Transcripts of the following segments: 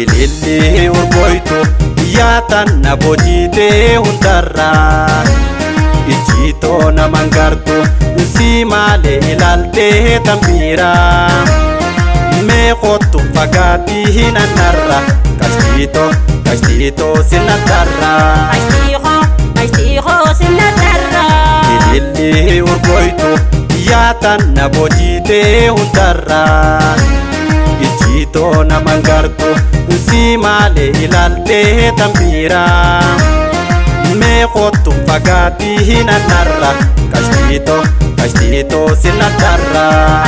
ilillee urgoytu yaatan na bojjiitee hundarraa ijjiitoo naman gartu si malee ilaaltee tambiiraa mee kottu fagaatii hin annarra kashtiitoo sinnatarraa ilillee urgoytu yaatan na bojjiitee hundarraa ijjiitoo naman gartu si malee ilaaltee tambiiraa mee kottu fagaatii hin annarra kashtiitoo sinnatarraa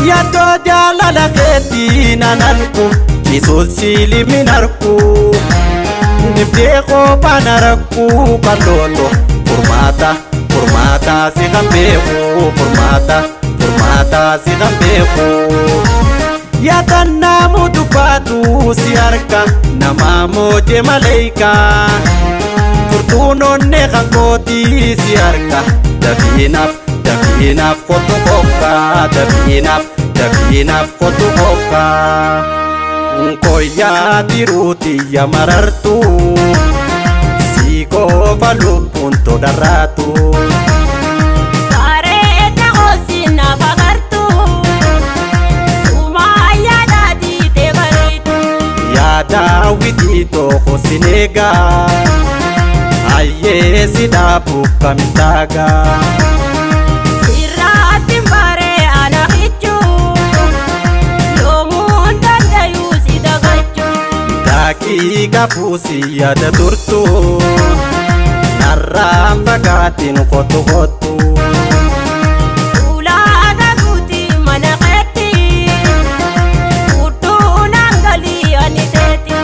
yaadoo jaalala keetii nan argu ciisuun siilimin argu nibdee kophaan argu qal'ooto furmaata si kan beeku furmaata si kan beeku yaatan naamu dubbaatu si harka namaa mooje maleeykaa furtuun onnee kan kootii si harka dafiinaaf kottu kokkaa dafiinaaf kottu kokkaa koyyaa tiruutiyya marartu si qofa lubbuun todharraatu bareeda hoosina fagartu sumaa yaada diite bareedu yaada witii tokko sin eegaa ayyee si dhaabuuf kamtaagaa daqiiqa fuusii yaada turtu narraan fagaatiin kottu ulaata guutii mana keetti fudhuun hangalii ani teeti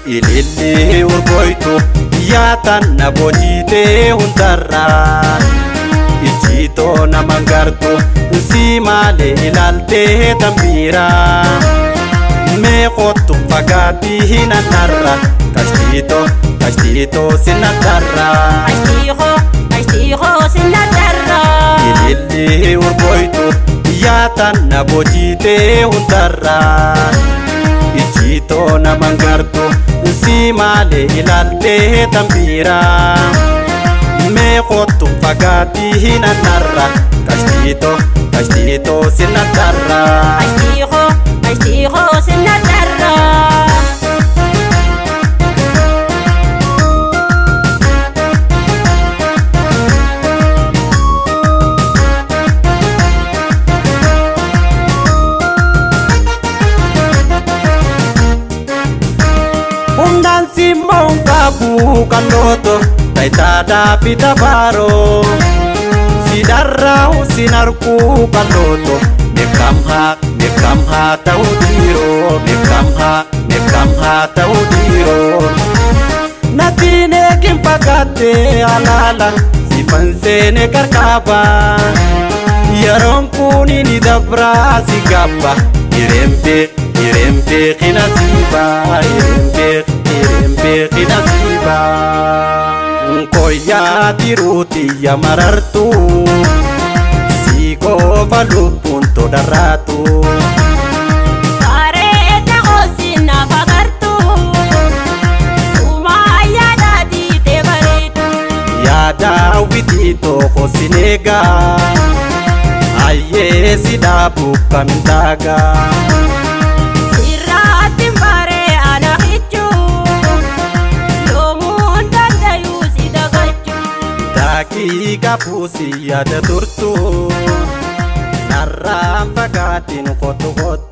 ilillee urgoytu yaatan na bojjiitee hundarraa ijjiitoo naman gartu si malee ilaaltee tambiiraa mee kottu fagaatii hin annarra kashtiitoo sinnatarraa ilillee urgoytu yaatan na bojjiitee hundarraa ijjiitoo naman gartu si malee ilaaltee tambiiraa mee kottu fagaatii hin annarra kashtiitoo sinnatarraa hundaan simmoon qabu qal'ooto tayitaadaa fi tabaaroo sidarraa sin argu qal'ooto meeqamhaa ta'uu dhiiroo meeqamhaa ta'uu dhiiroo natiin eegin fagaattee alaala sifan seene qarqaabaa yeroon kun ni dabraa si gabba irembe kinasiibaa koyyaa tiruutiyya marartu si qofa lubbuun todharraatu bareeda hoosina fagartu sumaa yaada diite bareedu yaada witii tokko sin eegaa ayyee si dhaabuuf kamtaagaa daqiiqa fuusii yaada turtu narraan fagaatiin kottu kottu.